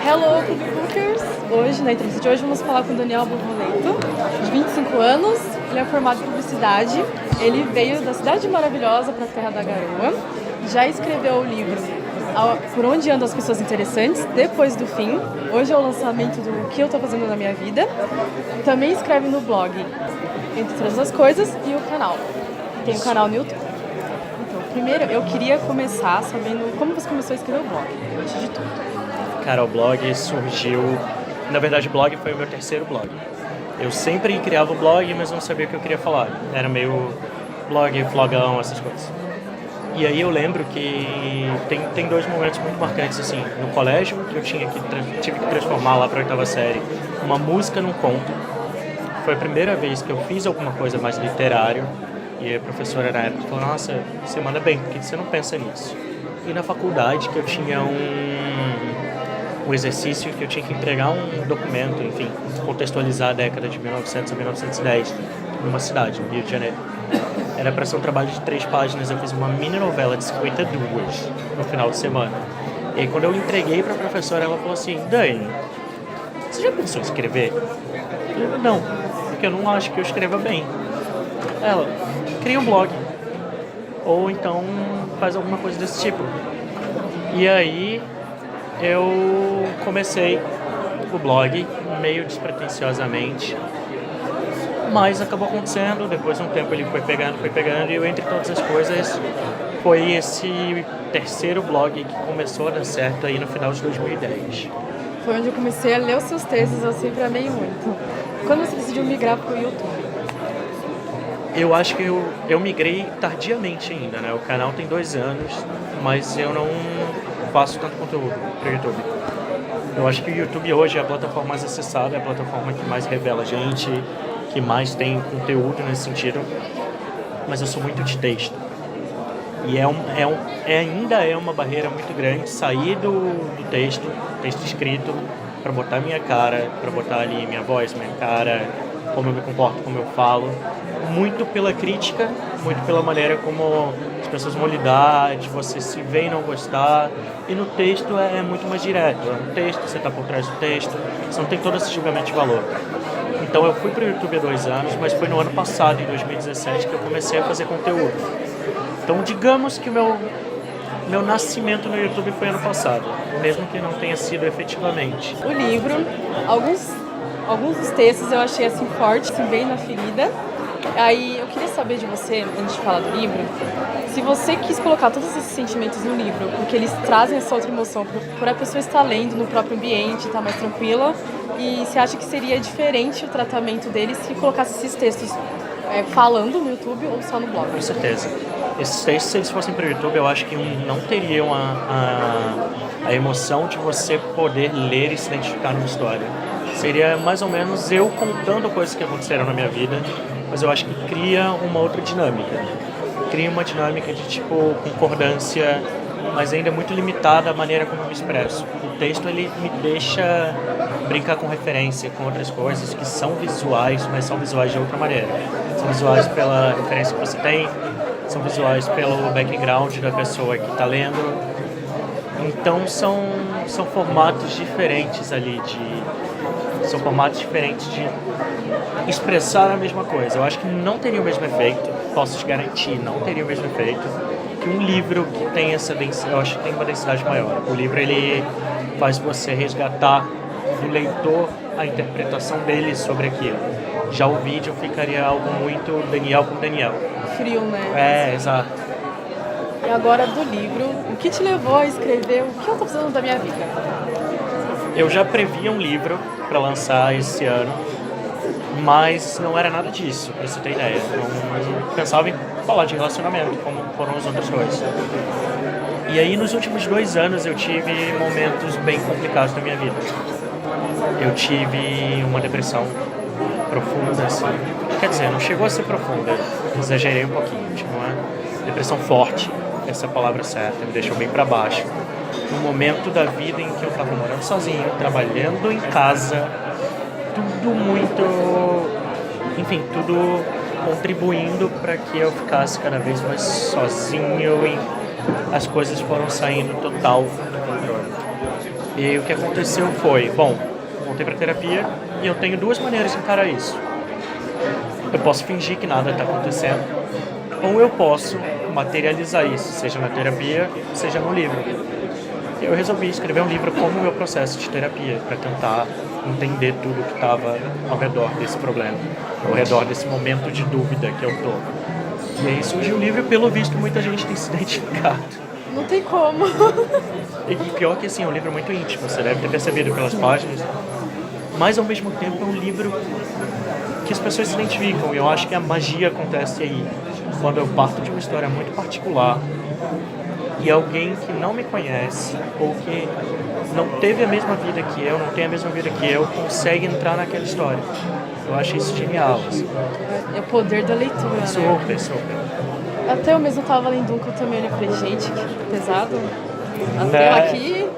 Hello, Clube Bookers! Hoje, na entrevista de hoje, vamos falar com o Daniel Borboleto, de 25 anos. Ele é formado em publicidade. Ele veio da cidade maravilhosa para a Terra da Garoa. Já escreveu o livro Por Onde Andam as Pessoas Interessantes, Depois do Fim. Hoje é o lançamento do Que Eu Tô Fazendo na Minha Vida. Também escreve no blog Entre Todas as Coisas e o canal. Tem um canal no YouTube. Então, primeiro eu queria começar sabendo como você começou a escrever o blog, antes de tudo. Cara, o blog surgiu... Na verdade, o blog foi o meu terceiro blog. Eu sempre criava o blog, mas não sabia o que eu queria falar. Era meio blog, flogão, essas coisas. E aí eu lembro que tem dois momentos muito marcantes, assim. No colégio, que eu tive que transformar lá para a oitava série uma música num conto. Foi a primeira vez que eu fiz alguma coisa mais literário. E a professora na época falou, nossa, você manda bem, por que você não pensa nisso? E na faculdade, que eu tinha um exercício que eu tinha que entregar um documento, enfim, contextualizar a década de 1900 a 1910 numa cidade, no Rio de Janeiro. Era para ser um trabalho de 3 páginas, eu fiz uma mini novela de 52 no final de semana. E aí quando eu entreguei para a professora, ela falou assim, Dani, você já pensou em escrever? Eu falei, não, porque eu não acho que eu escreva bem. Ela, cria um blog, ou então faz alguma coisa desse tipo. E aí eu comecei o blog meio despretensiosamente, mas acabou acontecendo, depois de um tempo ele foi pegando, e eu, Entre Todas as Coisas, foi esse terceiro blog que começou a dar certo aí no final de 2010. Foi onde eu comecei a ler os seus textos, eu sempre amei muito. Quando você decidiu migrar para o YouTube? Eu acho que eu migrei tardiamente ainda, né? O canal tem 2 anos, mas eu não faço tanto conteúdo para o YouTube. Eu acho que o YouTube hoje é a plataforma mais acessada, é a plataforma que mais revela a gente, que mais tem conteúdo nesse sentido, mas eu sou muito de texto. E ainda é uma barreira muito grande sair do texto escrito, para botar minha cara, para botar ali minha voz, minha cara, como eu me comporto, como eu falo, muito pela crítica, muito pela maneira como as pessoas vão lidar, de você se ver e não gostar. E no texto é muito mais direto. No texto, você está por trás do texto, você não tem todo esse julgamento de valor. Então eu fui para o YouTube há 2 anos, mas foi no ano passado, em 2017, que eu comecei a fazer conteúdo. Então digamos que o meu nascimento no YouTube foi ano passado, mesmo que não tenha sido efetivamente. O livro, alguns dos textos eu achei assim forte, assim, bem na ferida. Aí eu queria saber de você, antes de falar do livro, se você quis colocar todos esses sentimentos no livro, porque eles trazem essa outra emoção, por a pessoa estar lendo no próprio ambiente, estar mais tranquila, e você acha que seria diferente o tratamento deles se colocasse esses textos falando no YouTube ou só no blog? Com certeza. Esses textos, se eles fossem para o YouTube, eu acho que não teriam a emoção de você poder ler e se identificar numa história. Seria mais ou menos eu contando coisas que aconteceram na minha vida, mas eu acho que cria uma outra dinâmica. Cria uma dinâmica de tipo concordância, mas ainda é muito limitada a maneira como eu me expresso. O texto ele me deixa brincar com referência, com outras coisas que são visuais, mas são visuais de outra maneira. São visuais pela referência que você tem, são visuais pelo background da pessoa que está lendo. Então são formatos diferentes ali são formatos diferentes de expressar a mesma coisa. Eu acho que não teria o mesmo efeito, posso te garantir, não teria o mesmo efeito que um livro que tem essa densidade. Eu acho que tem uma densidade maior. O livro ele faz você resgatar do leitor a interpretação dele sobre aquilo. Já o vídeo ficaria algo muito Daniel com Daniel. Frio, né? Exato. E agora do livro, o que te levou a escrever O Que Eu Tô Fazendo da Minha Vida? Eu já previa um livro para lançar esse ano, mas não era nada disso, pra você ter ideia. Eu pensava em falar de relacionamento, como foram as outras coisas. E aí, nos últimos 2 anos, eu tive momentos bem complicados na minha vida. Eu tive uma depressão profunda, assim. Quer dizer, não chegou a ser profunda, exagerei um pouquinho. Tive uma depressão forte, essa é a palavra certa, me deixou bem para baixo. No momento da vida em que eu estava morando sozinho, trabalhando em casa, tudo muito... Enfim, tudo contribuindo para que eu ficasse cada vez mais sozinho e as coisas foram saindo total do controle. E aí o que aconteceu foi, bom, voltei pra terapia e eu tenho duas maneiras de encarar isso. Eu posso fingir que nada está acontecendo, ou eu posso materializar isso, seja na terapia, seja no livro. Eu resolvi escrever um livro como o meu processo de terapia, para tentar entender tudo que estava ao redor desse problema, ao redor desse momento de dúvida que eu tô. E aí surgiu o livro e, pelo visto, muita gente tem se identificado. Não tem como. E pior que, assim, é um livro muito íntimo, você deve ter percebido pelas páginas, mas, ao mesmo tempo, é um livro que as pessoas se identificam, e eu acho que a magia acontece aí, quando eu parto de uma história muito particular e alguém que não me conhece ou que não teve a mesma vida que eu, não tem a mesma vida que eu, consegue entrar naquela história. Eu acho isso genial. Assim. É o poder da leitura, né? Super, super. Até eu mesmo tava lendo um que eu também olhei e falei, gente, que pesado. Até eu aqui.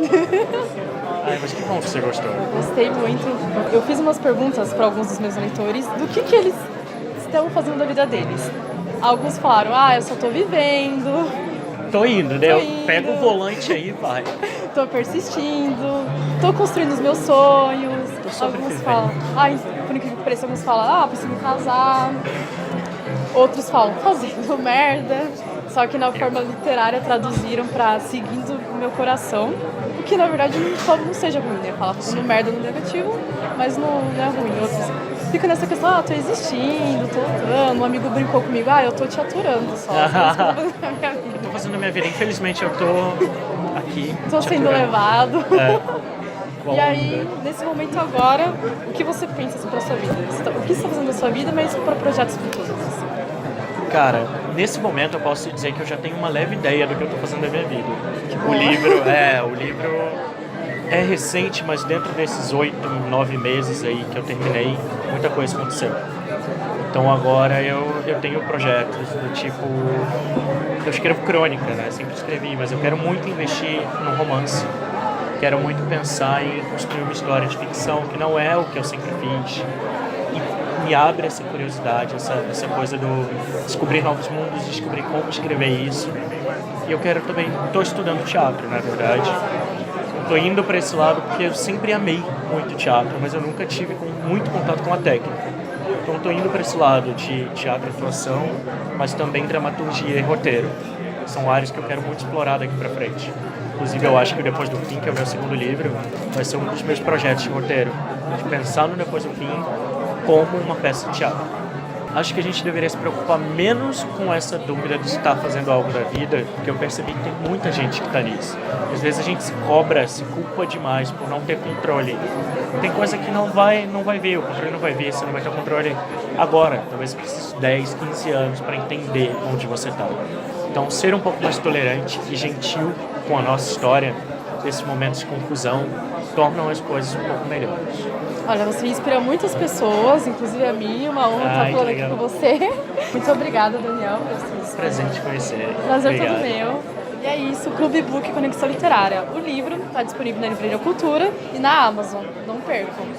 Ai, mas que bom que você gostou. Gostei muito. Eu fiz umas perguntas para alguns dos meus leitores do que eles estão fazendo da vida deles. Alguns falaram, eu só tô vivendo. Tô indo, né? Eu pego o volante aí e vai. Tô persistindo, tô construindo os meus sonhos. Alguns falam, por incrível que pareça, alguns falam, preciso me casar. Outros falam, fazendo merda. Só que na forma literária traduziram pra seguindo o meu coração. O que na verdade não seja ruim, né? Falar fazendo merda no negativo, mas não é ruim. Outros ficam nessa questão, tô existindo, tô lutando. Um amigo brincou comigo, eu tô te aturando só. Eu tô fazendo a minha vida, infelizmente eu tô aqui. Tô sendo levado. E aí, onda. nesse momento agora, o que você pensa sobre a sua vida? O que você está fazendo na sua vida, mas para projetos futuros? Cara, nesse momento eu posso dizer que eu já tenho uma leve ideia do que eu tô fazendo na minha vida. O livro é recente, mas dentro desses 8, 9 meses aí que eu terminei, muita coisa aconteceu. Então agora eu tenho projetos do tipo... Eu escrevo crônica, né? Sempre escrevi, mas eu quero muito investir no romance. Quero muito pensar em construir uma história de ficção, que não é o que eu sempre fiz. E me abre essa curiosidade, essa coisa do descobrir novos mundos, descobrir como escrever isso. E eu quero também... Estou estudando teatro, na verdade. Estou indo para esse lado porque eu sempre amei muito teatro, mas eu nunca tive muito contato com a técnica. Então estou indo para esse lado de teatro e atuação, mas também dramaturgia e roteiro. São áreas que eu quero muito explorar daqui para frente. Inclusive eu acho que o Depois do Fim, que é o meu segundo livro, vai ser um dos meus projetos de roteiro. De pensar no Depois do Fim como uma peça de teatro. Acho que a gente deveria se preocupar menos com essa dúvida de estar fazendo algo da vida, porque eu percebi que tem muita gente que está nisso. Às vezes a gente se cobra, se culpa demais por não ter controle. Tem coisa que não vai ver, o controle não vai vir, você não vai ter controle agora. Talvez você precise de 10, 15 anos para entender onde você está. Então, ser um pouco mais tolerante e gentil com a nossa história, nesses momentos de confusão, tornam as coisas um pouco melhores. Olha, você inspira muitas pessoas, inclusive a mim, uma honra estar falando aqui com você. Muito obrigada, Daniel, por esse prazer te conhecer. Prazer todo meu. E é isso, Clube Book Conexão Literária. O livro está disponível na Livraria Cultura e na Amazon. Não percam.